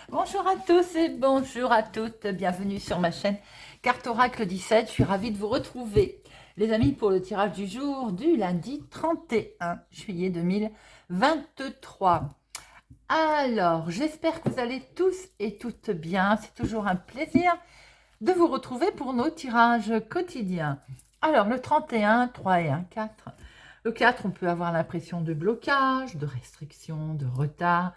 Bonjour à tous et bonjour à toutes, bienvenue sur ma chaîne Carte Oracle 17, je suis ravie de vous retrouver les amis pour le tirage du jour du lundi 31 juillet 2023. Alors, j'espère que vous allez tous et toutes bien, c'est toujours un plaisir de vous retrouver pour nos tirages quotidiens. Alors, le 31, 3 et 1, 4. Le 4, on peut avoir l'impression de blocage, de restriction, de retard,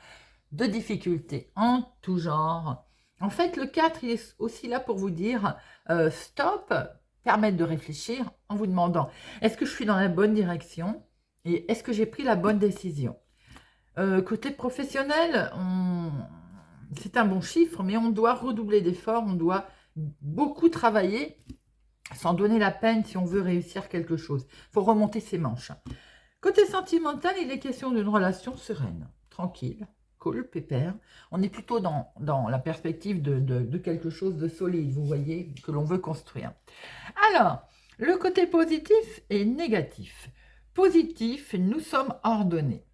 de difficultés en tout genre. En fait, le 4, il est aussi là pour vous dire stop, permettre de réfléchir en vous demandant est-ce que je suis dans la bonne direction et est-ce que j'ai pris la bonne décision. Côté professionnel, c'est un bon chiffre, mais on doit redoubler d'efforts, on doit beaucoup travailler sans donner la peine si on veut réussir quelque chose. Il faut remonter ses manches. Côté sentimental, il est question d'une relation sereine, tranquille, cool, pépère. On est plutôt dans la perspective de quelque chose de solide, vous voyez, que l'on veut construire. Alors, le côté positif et négatif. Positif, nous sommes ordonnés.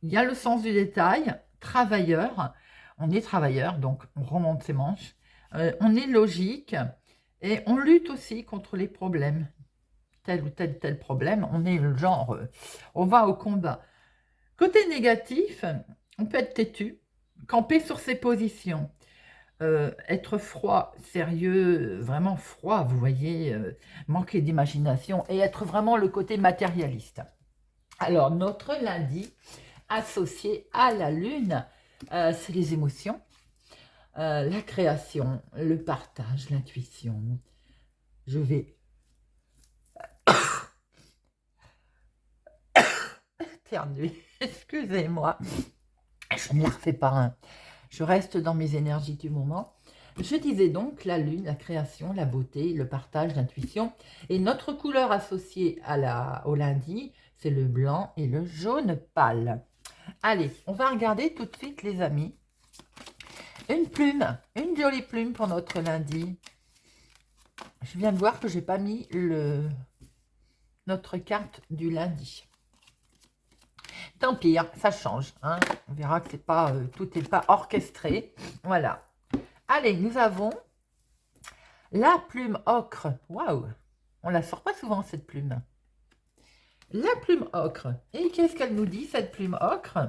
Il y a le sens du détail, travailleur. On est travailleur, donc on remonte ses manches. On est logique et on lutte aussi contre les problèmes. Tel ou tel problème, on est le genre, on va au combat. Côté négatif, on peut être têtu, camper sur ses positions, être froid, sérieux, vraiment froid, vous voyez, manquer d'imagination et être vraiment le côté matérialiste. Alors, notre lundi, associé à la lune, c'est les émotions, la création, le partage, l'intuition. Je vais éternuer, excusez-moi. Je ne la refais pas, hein. Je reste dans mes énergies du moment. Je disais donc la lune, la création, la beauté, le partage, l'intuition. Et notre couleur associée au lundi, c'est le blanc et le jaune pâle. Allez, on va regarder tout de suite les amis. Une plume, une jolie plume pour notre lundi. Je viens de voir que j'ai pas mis notre carte du lundi. Tant pis, ça change. Hein. On verra que tout n'est pas orchestré. Voilà. Allez, nous avons la plume ocre. Waouh, on la sort pas souvent cette plume. La plume ocre. Et qu'est-ce qu'elle nous dit cette plume ocre?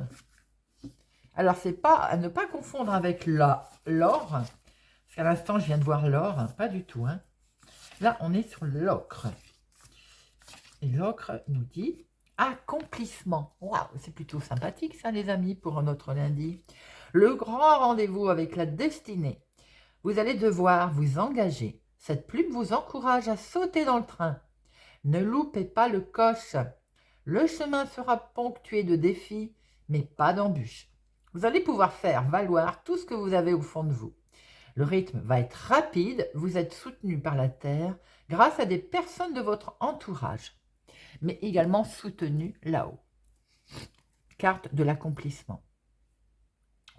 Alors c'est pas à ne pas confondre avec l'or. Parce qu'à l'instant je viens de voir l'or, pas du tout. Hein. Là on est sur l'ocre. Et l'ocre nous dit accomplissement. Waouh, c'est plutôt sympathique ça les amis pour notre lundi. Le grand rendez-vous avec la destinée. Vous allez devoir vous engager. Cette plume vous encourage à sauter dans le train. Ne loupez pas le coche. Le chemin sera ponctué de défis, mais pas d'embûches. Vous allez pouvoir faire valoir tout ce que vous avez au fond de vous. Le rythme va être rapide, vous êtes soutenu par la terre grâce à des personnes de votre entourage, mais également soutenu là-haut. Carte de l'accomplissement.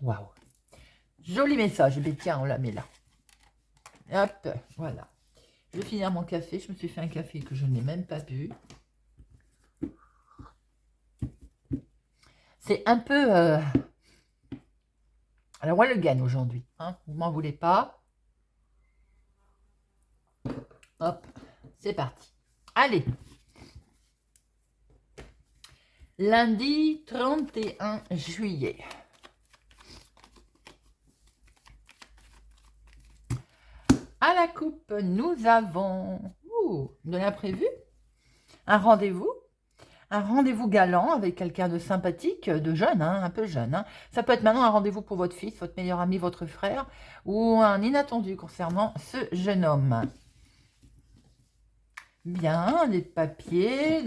Waouh! Joli message. Eh bien, tiens, on la met là. Hop, voilà. Je vais finir mon café. Je me suis fait un café que je n'ai même pas bu. C'est un peu... Alors, moi, le gagne aujourd'hui. Hein, vous m'en voulez pas. Hop, c'est parti. Allez. Lundi 31 juillet. À la coupe, nous avons de l'imprévu, un rendez-vous galant avec quelqu'un de sympathique, de jeune, hein, un peu jeune. Hein. Ça peut être maintenant un rendez-vous pour votre fils, votre meilleur ami, votre frère, ou un inattendu concernant ce jeune homme. Bien, des papiers,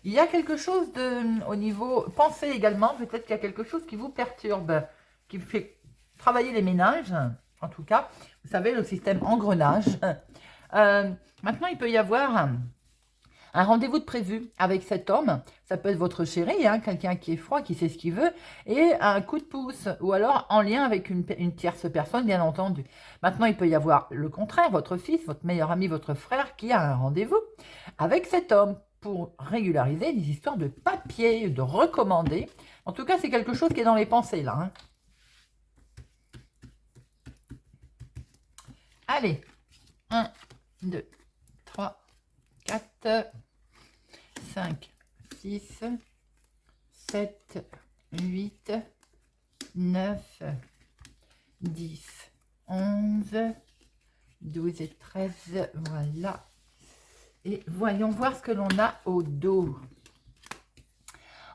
il y a quelque chose au niveau... Pensez également, peut-être qu'il y a quelque chose qui vous perturbe, qui fait travailler les ménages, en tout cas, vous savez, le système engrenage. Maintenant, il peut y avoir un rendez-vous de prévu avec cet homme. Ça peut être votre chéri, hein, quelqu'un qui est froid, qui sait ce qu'il veut, et un coup de pouce, ou alors en lien avec une tierce personne, bien entendu. Maintenant, il peut y avoir le contraire, votre fils, votre meilleur ami, votre frère, qui a un rendez-vous avec cet homme pour régulariser des histoires de papier, de recommander. En tout cas, c'est quelque chose qui est dans les pensées, là. Hein. Allez, 1, 2, 3, 4, 5, 6, 7, 8, 9, 10, 11, 12 et 13, voilà. Et voyons voir ce que l'on a au dos.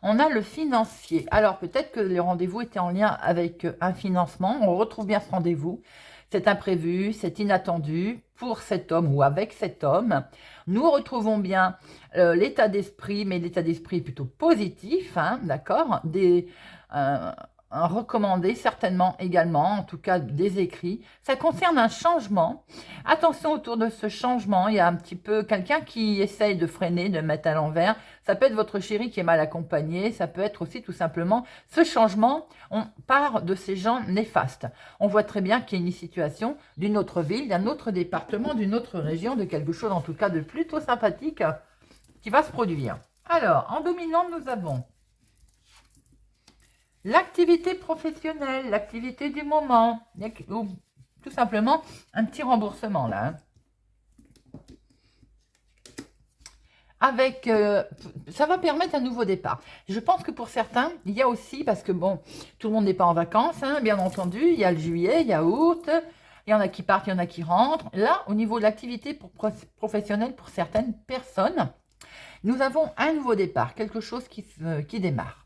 On a le financier. Alors, peut-être que les rendez-vous étaient en lien avec un financement. On retrouve bien ce rendez-vous. C'est imprévu, c'est inattendu pour cet homme ou avec cet homme. Nous retrouvons bien l'état d'esprit, mais l'état d'esprit plutôt positif, hein, d'accord, un recommandé certainement également, en tout cas des écrits. Ça concerne un changement. Attention autour de ce changement, il y a un petit peu quelqu'un qui essaye de freiner, de mettre à l'envers. Ça peut être votre chéri qui est mal accompagné, ça peut être aussi tout simplement ce changement. On part de ces gens néfastes. On voit très bien qu'il y a une situation d'une autre ville, d'un autre département, d'une autre région, de quelque chose en tout cas de plutôt sympathique qui va se produire. Alors, en dominante, nous avons l'activité professionnelle, l'activité du moment, ou tout simplement un petit remboursement là. Hein. Avec, ça va permettre un nouveau départ. Je pense que pour certains, il y a aussi, parce que bon, tout le monde n'est pas en vacances, hein, bien entendu, il y a le juillet, il y a août, il y en a qui partent, il y en a qui rentrent. Là, au niveau de l'activité professionnelle pour certaines personnes, nous avons un nouveau départ, quelque chose qui démarre.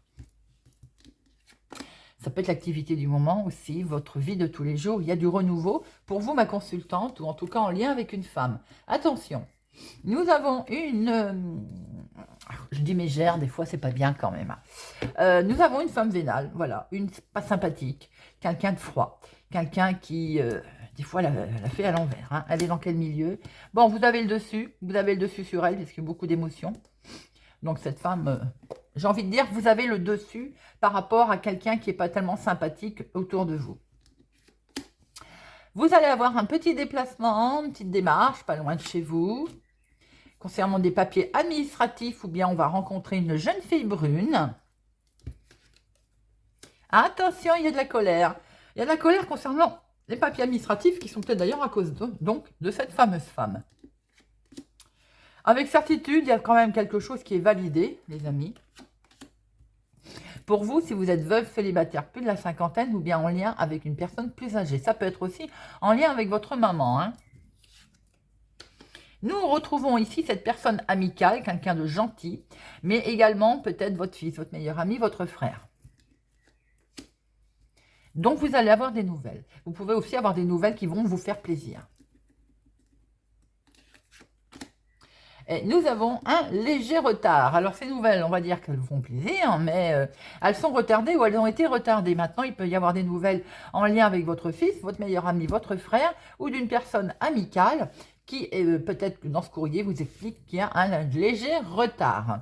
Ça peut être l'activité du moment aussi, votre vie de tous les jours. Il y a du renouveau pour vous, ma consultante, ou en tout cas en lien avec une femme. Attention, nous avons une... je dis mégère, des fois c'est pas bien quand même. Nous avons une femme vénale, voilà, une pas sympathique, quelqu'un de froid, quelqu'un qui... des fois, elle a fait à l'envers. Hein. Elle est dans quel milieu? Bon, vous avez le dessus sur elle, parce qu'il y a beaucoup d'émotions. Donc cette femme, j'ai envie de dire, vous avez le dessus par rapport à quelqu'un qui n'est pas tellement sympathique autour de vous. Vous allez avoir un petit déplacement, une petite démarche, pas loin de chez vous. Concernant des papiers administratifs, ou bien on va rencontrer une jeune fille brune. Attention, il y a de la colère. Il y a de la colère concernant les papiers administratifs qui sont peut-être d'ailleurs à cause de cette fameuse femme. Avec certitude, il y a quand même quelque chose qui est validé, les amis. Pour vous, si vous êtes veuve, célibataire, plus de la cinquantaine, ou bien en lien avec une personne plus âgée. Ça peut être aussi en lien avec votre maman. Hein. Nous retrouvons ici cette personne amicale, quelqu'un de gentil, mais également peut-être votre fils, votre meilleur ami, votre frère. Donc, vous allez avoir des nouvelles. Vous pouvez aussi avoir des nouvelles qui vont vous faire plaisir. Et nous avons un léger retard. Alors, ces nouvelles, on va dire qu'elles font plaisir, mais elles sont retardées ou elles ont été retardées. Maintenant, il peut y avoir des nouvelles en lien avec votre fils, votre meilleur ami, votre frère, ou d'une personne amicale qui, peut-être dans ce courrier, vous explique qu'il y a un léger retard.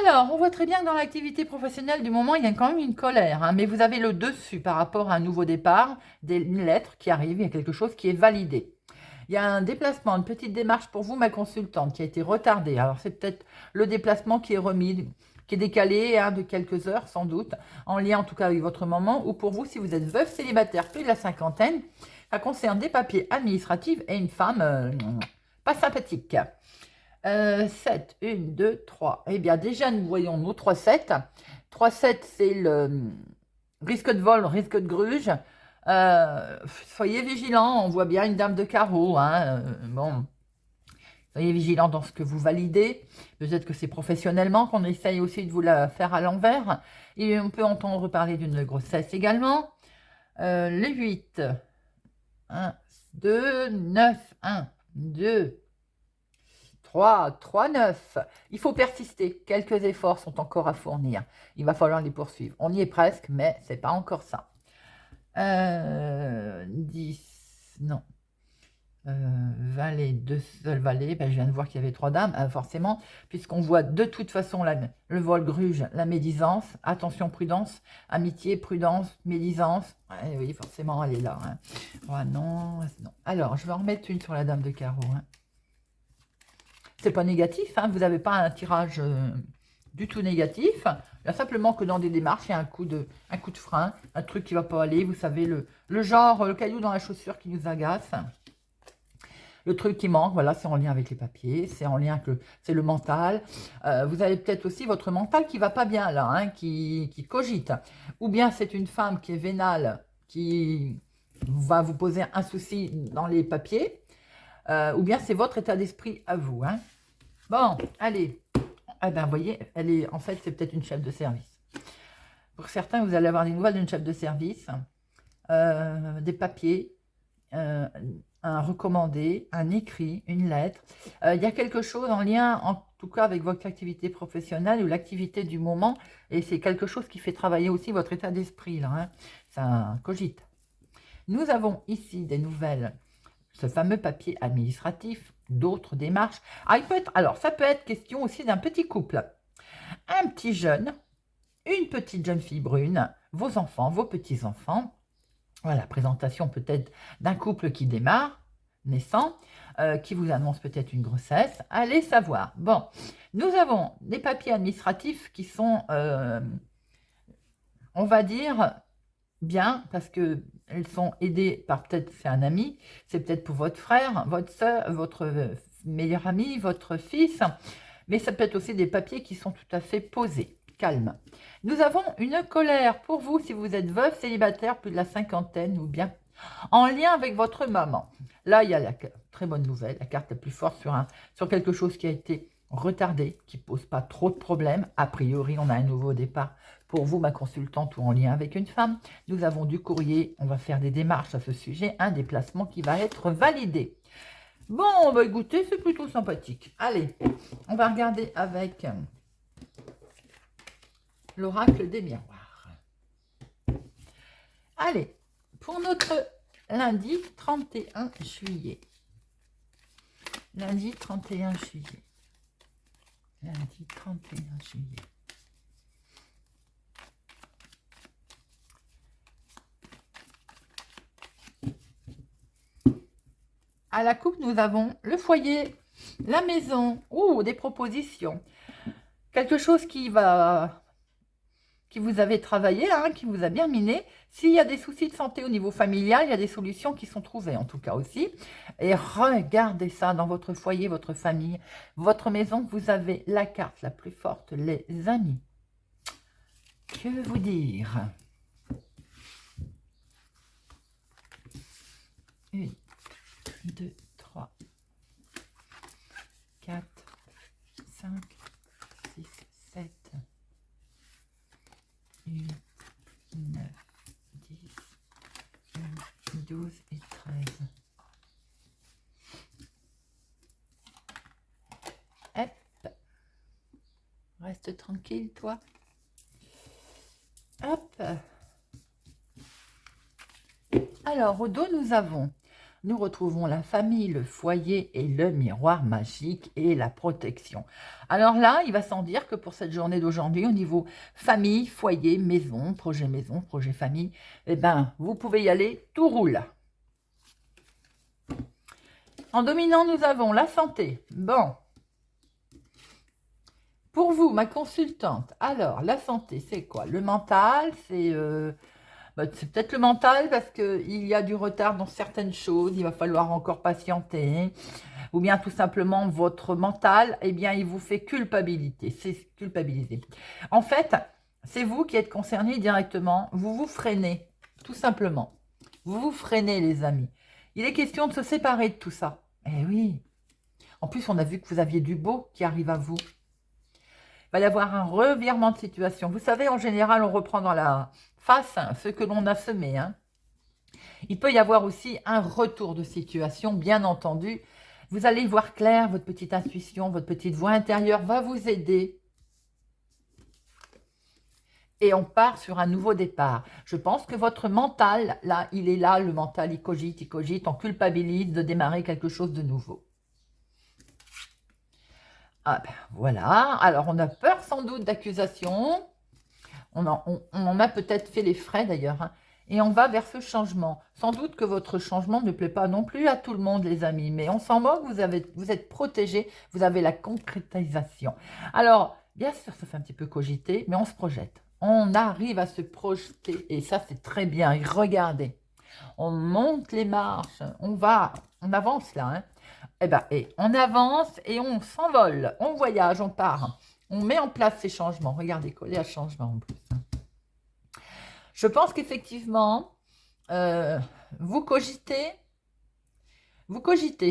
Alors, on voit très bien que dans l'activité professionnelle du moment, il y a quand même une colère, hein, mais vous avez le dessus par rapport à un nouveau départ, une lettre qui arrive, il y a quelque chose qui est validé. Il y a un déplacement, une petite démarche pour vous, ma consultante, qui a été retardée. Alors, c'est peut-être le déplacement qui est remis, qui est décalé hein, de quelques heures, sans doute, en lien en tout cas avec votre maman, ou pour vous, si vous êtes veuve célibataire, plus de la cinquantaine, ça concerne des papiers administratifs et une femme pas sympathique. 7, 1, 2, 3. Eh bien, déjà, nous voyons nos 3 7. 3 7, c'est le risque de vol, risque de gruge. Soyez vigilants, on voit bien une dame de carreau. Hein, bon, soyez vigilants dans ce que vous validez. Peut-être que c'est professionnellement qu'on essaye aussi de vous la faire à l'envers. Et on peut entendre parler d'une grossesse également. Le 8. 1, 2, 9, 1, 2, 3, 3, 9. Il faut persister. Quelques efforts sont encore à fournir. Il va falloir les poursuivre. On y est presque, mais c'est pas encore ça. 10, non. Valet, 2 seuls valets. Ben, je viens de voir qu'il y avait 3 dames, forcément, puisqu'on voit de toute façon le vol gruge, la médisance. Attention, prudence. Amitié, prudence, médisance. Ouais, oui, forcément, elle est là. Hein. Oh, non, non. Alors, je vais en remettre une sur la dame de carreau. Hein. C'est pas négatif, hein, vous n'avez pas un tirage du tout négatif. Il y a simplement que dans des démarches, il y a un coup de frein, un truc qui ne va pas aller. Vous savez, le genre, le caillou dans la chaussure qui nous agace. Le truc qui manque, voilà, c'est en lien avec les papiers, c'est en lien que c'est le mental. Vous avez peut-être aussi votre mental qui va pas bien là, hein, qui cogite. Ou bien c'est une femme qui est vénale, qui va vous poser un souci dans les papiers. Ou bien c'est votre état d'esprit à vous. Hein. Bon, allez. Eh bien, vous voyez, en fait, c'est peut-être une chef de service. Pour certains, vous allez avoir des nouvelles d'une chef de service, des papiers, un recommandé, un écrit, une lettre. Il y a quelque chose en lien, en tout cas, avec votre activité professionnelle ou l'activité du moment. Et c'est quelque chose qui fait travailler aussi votre état d'esprit. Là, hein. Ça cogite. Nous avons ici des nouvelles, ce fameux papier administratif, d'autres démarches. Alors, ça peut être question aussi d'un petit couple. Un petit jeune, une petite jeune fille brune, vos enfants, vos petits-enfants. Voilà, présentation peut-être d'un couple qui démarre, naissant, qui vous annonce peut-être une grossesse. Allez savoir. Bon, nous avons des papiers administratifs qui sont, on va dire, bien, parce qu'elles sont aidées par peut-être, c'est un ami, c'est peut-être pour votre frère, votre soeur, votre meilleur ami, votre fils, mais ça peut être aussi des papiers qui sont tout à fait posés. Calme. Nous avons une colère pour vous si vous êtes veuve, célibataire, plus de la cinquantaine ou bien en lien avec votre maman. Là, il y a la très bonne nouvelle, la carte la plus forte sur quelque chose qui a été retardé, qui ne pose pas trop de problèmes. A priori, on a un nouveau départ pour vous, ma consultante, ou en lien avec une femme. Nous avons du courrier, on va faire des démarches à ce sujet, un déplacement qui va être validé. Bon, bah écoutez, c'est plutôt sympathique. Allez, on va regarder avec l'oracle des miroirs. Allez, pour notre lundi 31 juillet. Lundi 31 juillet. Lundi 31 juillet. À la coupe, nous avons le foyer, la maison, ou des propositions. Quelque chose qui vous avez travaillé, hein, qui vous a bien miné. S'il y a des soucis de santé au niveau familial, il y a des solutions qui sont trouvées, en tout cas aussi. Et regardez ça dans votre foyer, votre famille, votre maison. Vous avez la carte la plus forte, les amis. Que vous dire? 1, 2, 3, 4, 5, 6, 7, 8, 9, 10, 11, 12 et 13. Hop. Reste tranquille, toi. Hop. Alors, au dos, nous retrouvons la famille, le foyer et le miroir magique et la protection. Alors là, il va sans dire que pour cette journée d'aujourd'hui, au niveau famille, foyer, maison, projet famille, eh ben, vous pouvez y aller, tout roule. En dominant, nous avons la santé. Bon. Pour vous, ma consultante, alors, la santé, c'est quoi? Le mental, c'est peut-être le mental parce qu'il y a du retard dans certaines choses, il va falloir encore patienter. Ou bien tout simplement, votre mental, eh bien, il vous fait culpabiliser. En fait, c'est vous qui êtes concerné directement, vous vous freinez, tout simplement. Vous vous freinez, les amis. Il est question de se séparer de tout ça. Eh oui. En plus, on a vu que vous aviez du beau qui arrive à vous. Il va y avoir un revirement de situation. Vous savez, en général, on reprend dans la face ce que l'on a semé. Hein. Il peut y avoir aussi un retour de situation, bien entendu. Vous allez y voir clair, votre petite intuition, votre petite voix intérieure va vous aider. Et on part sur un nouveau départ. Je pense que votre mental, là, il est là, le mental, il cogite, on culpabilise de démarrer quelque chose de nouveau. Ah ben, voilà, alors on a peur sans doute d'accusation, on en a peut-être fait les frais d'ailleurs, hein. Et on va vers ce changement. Sans doute que votre changement ne plaît pas non plus à tout le monde, les amis, mais on s'en moque, vous êtes protégés, vous avez la concrétisation. Alors, Bien sûr, ça fait un petit peu cogiter, mais on se projette. On arrive à se projeter, et ça, c'est très bien. Et regardez, on monte les marches, on avance là, hein. Et on avance et on s'envole, on voyage, on part. On met en place ces changements. Regardez, coller à changement en plus. Je pense qu'effectivement, euh, vous cogitez,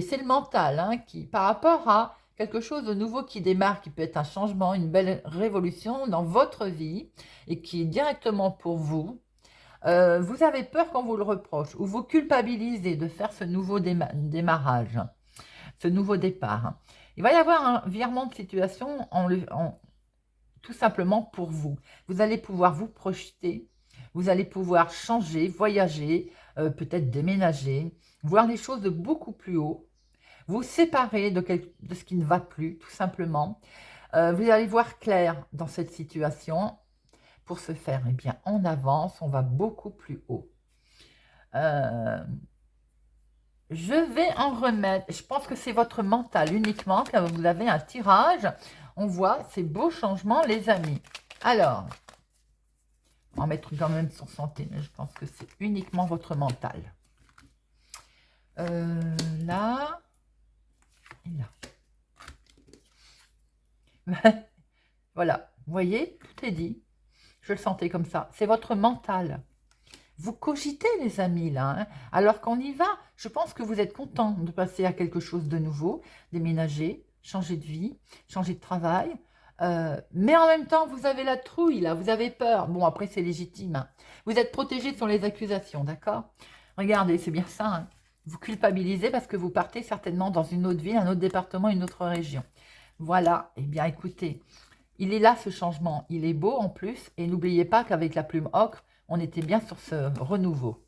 c'est le mental hein, qui, par rapport à quelque chose de nouveau qui démarre, qui peut être un changement, une belle révolution dans votre vie et qui est directement pour vous. Vous avez peur qu'on vous le reproche ou vous culpabilisez de faire ce nouveau démarrage, ce nouveau départ. Il va y avoir un virement de situation tout simplement pour vous. Vous allez pouvoir vous projeter, vous allez pouvoir changer, voyager, peut-être déménager, voir les choses de beaucoup plus haut, vous séparer de ce qui ne va plus, tout simplement. Vous allez voir clair dans cette situation. Pour ce faire, eh bien, on avance, on va beaucoup plus haut. Je vais en remettre, je pense que c'est votre mental uniquement, quand vous avez un tirage, on voit ces beaux changements, les amis. Alors, on va mettre quand même sur santé, mais je pense que c'est uniquement votre mental. Là, et là. Voilà, vous voyez, tout est dit. Je le sentais comme ça. C'est votre mental. Vous cogitez, les amis, là. Hein, alors qu'on y va, je pense que vous êtes content de passer à quelque chose de nouveau, déménager, changer de vie, changer de travail. Mais en même temps, vous avez la trouille, là. Vous avez peur. Bon, après, c'est légitime. Hein. Vous êtes protégé sur les accusations, d'accord? Regardez, c'est bien ça. Hein. Vous culpabilisez parce que vous partez certainement dans une autre ville, un autre département, une autre région. Voilà. Eh bien, écoutez, il est là, ce changement. Il est beau en plus. Et n'oubliez pas qu'avec la plume ocre, on était bien sur ce renouveau.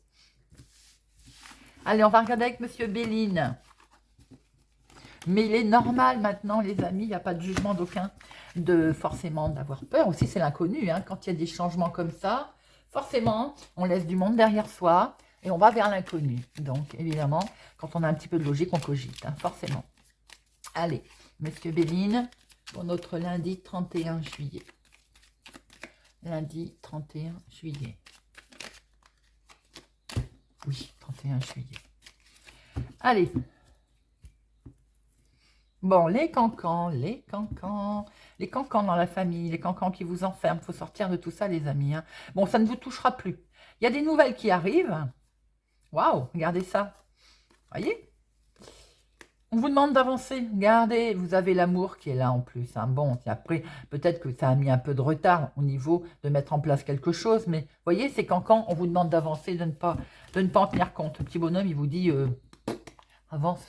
Allez, on va regarder avec Monsieur Béline. Mais il est normal maintenant, les amis, il n'y a pas de jugement d'aucun, forcément d'avoir peur. Aussi, c'est l'inconnu. Hein, quand il y a des changements comme ça, forcément, on laisse du monde derrière soi et on va vers l'inconnu. Donc, évidemment, quand on a un petit peu de logique, on cogite, hein, forcément. Allez, Monsieur Béline, pour notre lundi 31 juillet. Lundi 31 juillet. Oui, 31 juillet. Allez. Bon, les cancans dans la famille, les cancans qui vous enferment. Il faut sortir de tout ça, les amis. Hein. Bon, ça ne vous touchera plus. Il y a des nouvelles qui arrivent. Waouh, regardez ça. Voyez? On vous demande d'avancer. Regardez, vous avez l'amour qui est là en plus. Hein. Bon, après, peut-être que ça a mis un peu de retard au niveau de mettre en place quelque chose. Mais voyez, c'est cancans, on vous demande d'avancer, de ne pas en tenir compte. Le petit bonhomme, il vous dit, avance.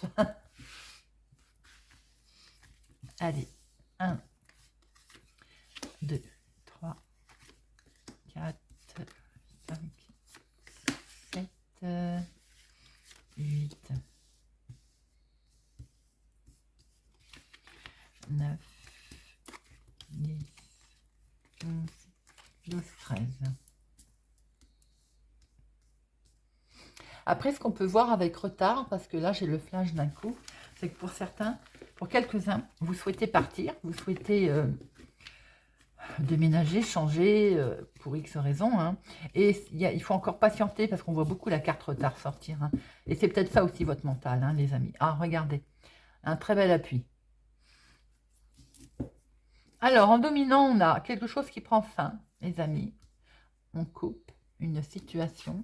Allez, 1, 2, 3, 4, 5, 7, 8, 9, 10, 11, 12, 13. Après, ce qu'on peut voir avec retard, parce que là, j'ai le flash d'un coup, c'est que pour certains, pour quelques-uns, vous souhaitez partir, vous souhaitez déménager, changer, pour X raisons. Hein, et il faut encore patienter, parce qu'on voit beaucoup la carte retard sortir. Hein, et c'est peut-être ça aussi votre mental, hein, les amis. Ah, regardez, un très bel appui. Alors, en dominant, on a quelque chose qui prend fin, les amis. On coupe une situation.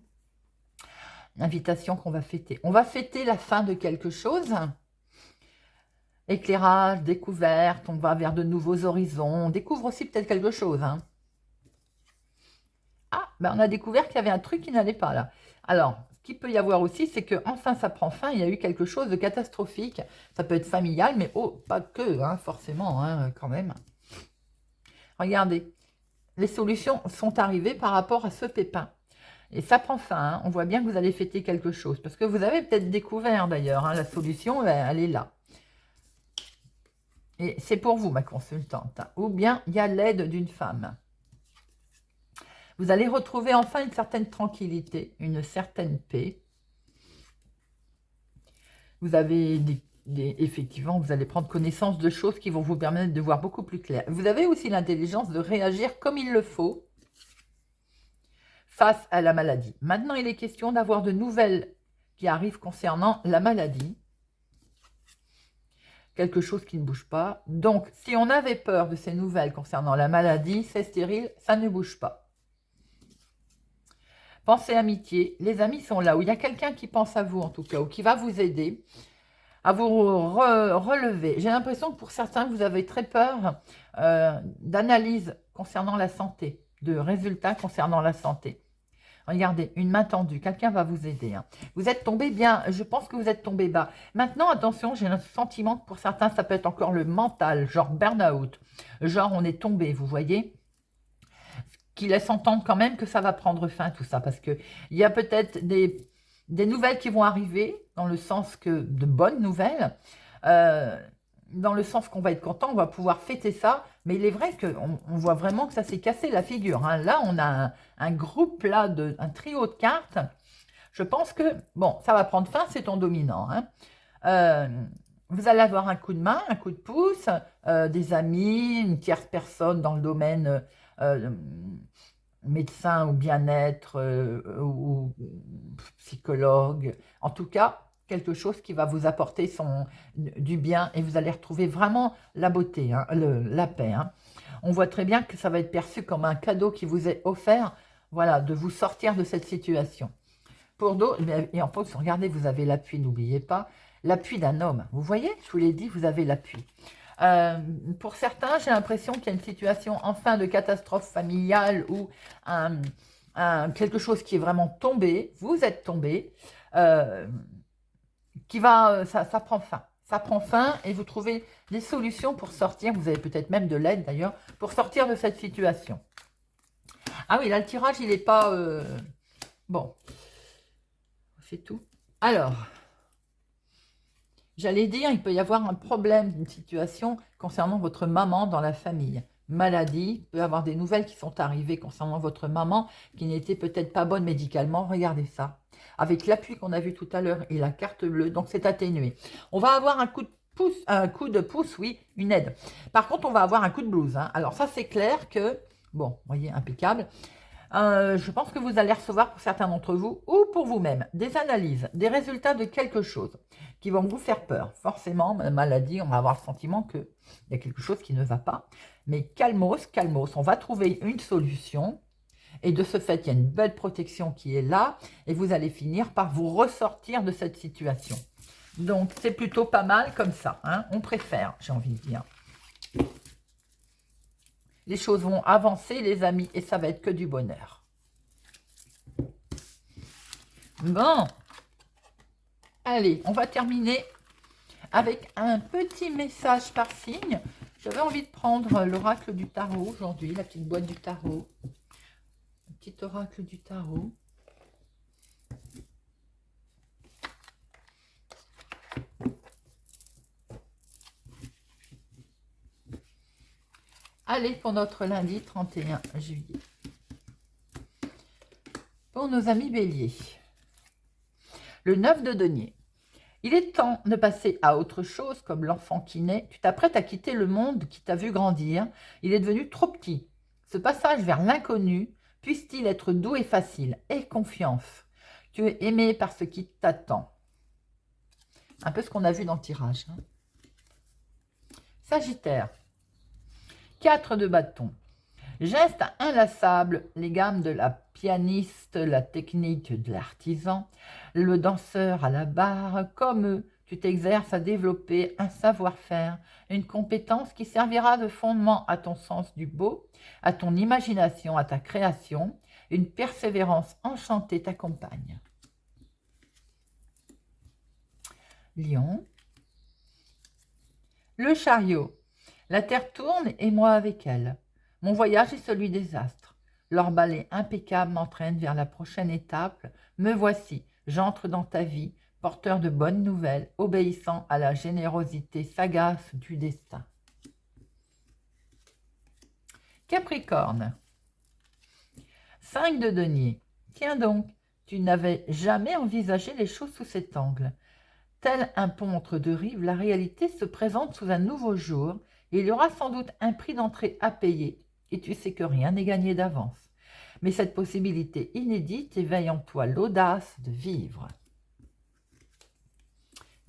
Invitation qu'on va fêter. On va fêter la fin de quelque chose. Éclairage, découverte, on va vers de nouveaux horizons. On découvre aussi peut-être quelque chose. Hein. Ah, ben on a découvert qu'il y avait un truc qui n'allait pas là. Alors, ce qu'il peut y avoir aussi, c'est que enfin ça prend fin. Il y a eu quelque chose de catastrophique. Ça peut être familial, mais oh, pas que, hein, forcément, hein, quand même. Regardez, les solutions sont arrivées par rapport à ce pépin. Et ça prend fin, hein. On voit bien que vous allez fêter quelque chose. Parce que vous avez peut-être découvert d'ailleurs, hein, la solution, elle est là. Et c'est pour vous, ma consultante. Hein. Ou bien, il y a l'aide d'une femme. Vous allez retrouver enfin une certaine tranquillité, une certaine paix. Vous avez effectivement, vous allez prendre connaissance de choses qui vont vous permettre de voir beaucoup plus clair. Vous avez aussi l'intelligence de réagir comme il le faut face à la maladie. Maintenant, il est question d'avoir de nouvelles qui arrivent concernant la maladie. Quelque chose qui ne bouge pas. Donc, si on avait peur de ces nouvelles concernant la maladie, c'est stérile, ça ne bouge pas. Pensez amitié, les amis sont là, où il y a quelqu'un qui pense à vous en tout cas, ou qui va vous aider à vous relever. J'ai l'impression que pour certains, vous avez très peur d'analyse concernant la santé, de résultats concernant la santé. Regardez, une main tendue, quelqu'un va vous aider. Hein. Vous êtes tombé bien, je pense que vous êtes tombé bas. Maintenant, attention, j'ai un sentiment que pour certains, ça peut être encore le mental, genre burn-out. Genre, on est tombé, vous voyez, qui laisse entendre quand même que ça va prendre fin, tout ça. Parce qu'il y a peut-être des nouvelles qui vont arriver, dans le sens que de bonnes nouvelles, dans le sens qu'on va être content, on va pouvoir fêter ça, mais il est vrai qu'on voit vraiment que ça s'est cassé la figure. Hein. Là, on a un groupe, là, un trio de cartes. Je pense que, bon, ça va prendre fin, c'est ton dominant. Hein. Vous allez avoir un coup de main, un coup de pouce, des amis, une tierce personne dans le domaine médecin ou bien-être ou psychologue. En tout cas, quelque chose qui va vous apporter du bien et vous allez retrouver vraiment la beauté, hein, la paix. Hein. On voit très bien que ça va être perçu comme un cadeau qui vous est offert, voilà, de vous sortir de cette situation. Pour d'autres, et en plus, regardez, vous avez l'appui, n'oubliez pas, l'appui d'un homme. Vous voyez, je vous l'ai dit, vous avez l'appui. Pour certains, j'ai l'impression qu'il y a une situation enfin de catastrophe familiale ou quelque chose qui est vraiment tombé, vous êtes tombé, ça prend fin. Ça prend fin et vous trouvez des solutions pour sortir. Vous avez peut-être même de l'aide d'ailleurs pour sortir de cette situation. Ah oui, là le tirage il n'est pas bon. C'est tout. Alors, j'allais dire, il peut y avoir un problème, une situation concernant votre maman dans la famille. Maladie, il peut y avoir des nouvelles qui sont arrivées concernant votre maman qui n'étaient peut-être pas bonnes médicalement. Regardez ça. Avec l'appui qu'on a vu tout à l'heure et la carte bleue, donc c'est atténué. On va avoir un coup de pouce, oui, une aide. Par contre, on va avoir un coup de blues. Hein. Alors ça, c'est clair que, bon, vous voyez, impeccable. Je pense que vous allez recevoir pour certains d'entre vous ou pour vous-même des analyses, des résultats de quelque chose qui vont vous faire peur. Forcément, maladie, on va avoir le sentiment qu'il y a quelque chose qui ne va pas. Mais calmos, calmos, on va trouver une solution. Et de ce fait, il y a une belle protection qui est là et vous allez finir par vous ressortir de cette situation. Donc, c'est plutôt pas mal comme ça. Hein, on préfère, j'ai envie de dire. Les choses vont avancer, les amis, et ça va être que du bonheur. Bon. Allez, on va terminer avec un petit message par signe. J'avais envie de prendre l'oracle du tarot aujourd'hui, la petite boîte du tarot. Un petit oracle du tarot. Allez, pour notre lundi 31 juillet. Pour nos amis béliers. Le 9 de denier. Il est temps de passer à autre chose, comme l'enfant qui naît. Tu t'apprêtes à quitter le monde qui t'a vu grandir. Il est devenu trop petit. Ce passage vers l'inconnu puisse-t-il être doux et facile. Aie confiance. Tu es aimé par ce qui t'attend. Un peu ce qu'on a vu dans le tirage. Hein. Sagittaire. 4 de bâton. Geste inlassable, les gammes de la pianiste, la technique de l'artisan, le danseur à la barre, comme eux, tu t'exerces à développer un savoir-faire, une compétence qui servira de fondement à ton sens du beau, à ton imagination, à ta création. Une persévérance enchantée t'accompagne. Lion. Le chariot. La terre tourne et moi avec elle. Mon voyage est celui des astres. Leur balai impeccable m'entraîne vers la prochaine étape. Me voici, j'entre dans ta vie, porteur de bonnes nouvelles, obéissant à la générosité sagace du destin. Capricorne. 5 de denier. Tiens donc, tu n'avais jamais envisagé les choses sous cet angle. Tel un pont entre deux rives, la réalité se présente sous un nouveau jour. Et il y aura sans doute un prix d'entrée à payer. Et tu sais que rien n'est gagné d'avance. Mais cette possibilité inédite éveille en toi l'audace de vivre.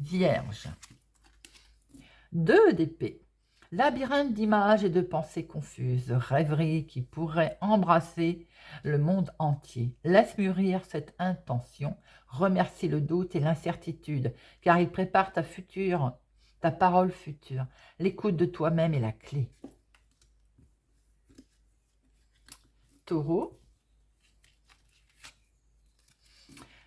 Vierge. 2 d'épée. Labyrinthe d'images et de pensées confuses, de rêveries qui pourraient embrasser le monde entier. Laisse mûrir cette intention, remercie le doute et l'incertitude, car il prépare ta parole future. L'écoute de toi-même est la clé. Taureau.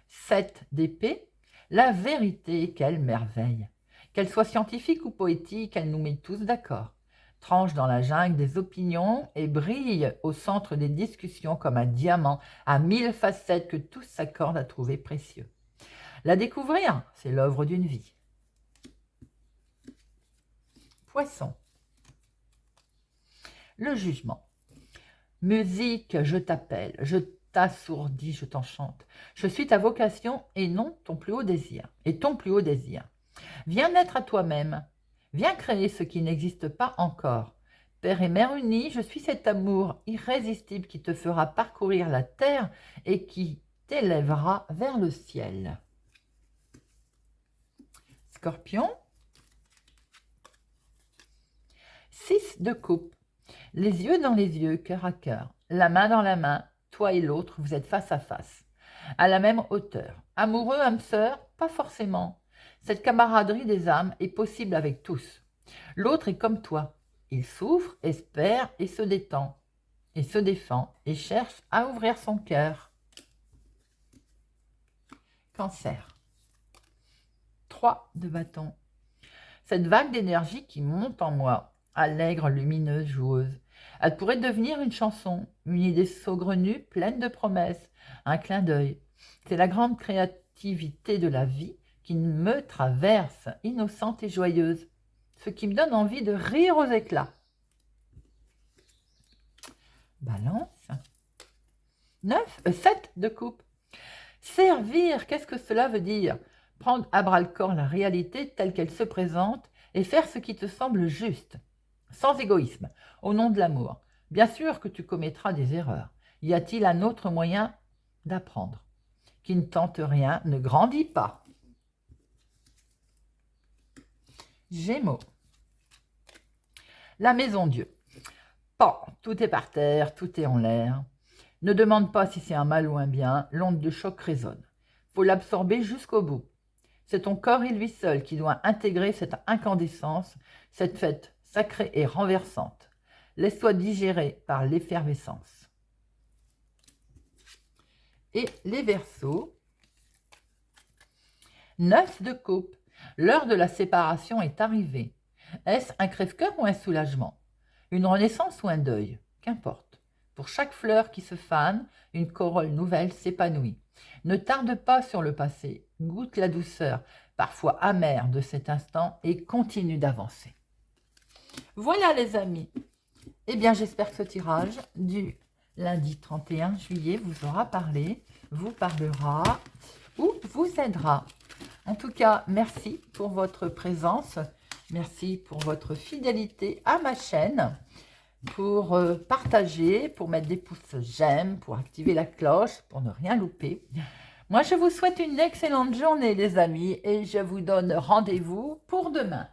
7 d'épée. La vérité, quelle merveille! Qu'elle soit scientifique ou poétique, elle nous met tous d'accord. Tranche dans la jungle des opinions et brille au centre des discussions comme un diamant à 1000 facettes que tous s'accordent à trouver précieux. La découvrir, c'est l'œuvre d'une vie. Poisson. Le jugement. Musique, je t'appelle, je t'assourdis, je t'enchante. Je suis ta vocation et non ton plus haut désir. Et ton plus haut désir. Viens naître à toi-même. Viens créer ce qui n'existe pas encore. Père et mère unis, je suis cet amour irrésistible qui te fera parcourir la terre et qui t'élèvera vers le ciel. Scorpion. 6 de coupe. Les yeux dans les yeux, cœur à cœur. La main dans la main, toi et l'autre, vous êtes face à face. À la même hauteur. Amoureux, âme sœur, pas forcément. Cette camaraderie des âmes est possible avec tous. L'autre est comme toi. Il souffre, espère et se détend. Et se défend et cherche à ouvrir son cœur. Cancer. 3 de bâton. Cette vague d'énergie qui monte en moi, allègre, lumineuse, joueuse. Elle pourrait devenir une chanson, une idée saugrenue, pleine de promesses, un clin d'œil. C'est la grande créativité de la vie qui me traverse, innocente et joyeuse, ce qui me donne envie de rire aux éclats. Balance. 7 de coupe. Servir, qu'est-ce que cela veut dire? Prendre à bras-le-corps la réalité telle qu'elle se présente et faire ce qui te semble juste, sans égoïsme, au nom de l'amour. Bien sûr que tu commettras des erreurs. Y a-t-il un autre moyen d'apprendre? Qui ne tente rien ne grandit pas. Gémeaux. La maison Dieu. Pan, tout est par terre, tout est en l'air. Ne demande pas si c'est un mal ou un bien, l'onde de choc résonne. Faut l'absorber jusqu'au bout. C'est ton corps et lui seul qui doit intégrer cette incandescence, cette fête sacrée et renversante. Laisse-toi digérer par l'effervescence. Et les Verseaux. 9 de coupe. L'heure de la séparation est arrivée. Est-ce un crève-cœur ou un soulagement? Une renaissance ou un deuil? Qu'importe. Pour chaque fleur qui se fane, une corolle nouvelle s'épanouit. Ne tarde pas sur le passé, goûte la douceur, parfois amère de cet instant et continue d'avancer. Voilà les amis. Eh bien j'espère que ce tirage du lundi 31 juillet vous aura parlé, vous parlera ou vous aidera. En tout cas, merci pour votre présence, merci pour votre fidélité à ma chaîne, pour partager, pour mettre des pouces j'aime, pour activer la cloche, pour ne rien louper. Moi, je vous souhaite une excellente journée, les amis, et je vous donne rendez-vous pour demain.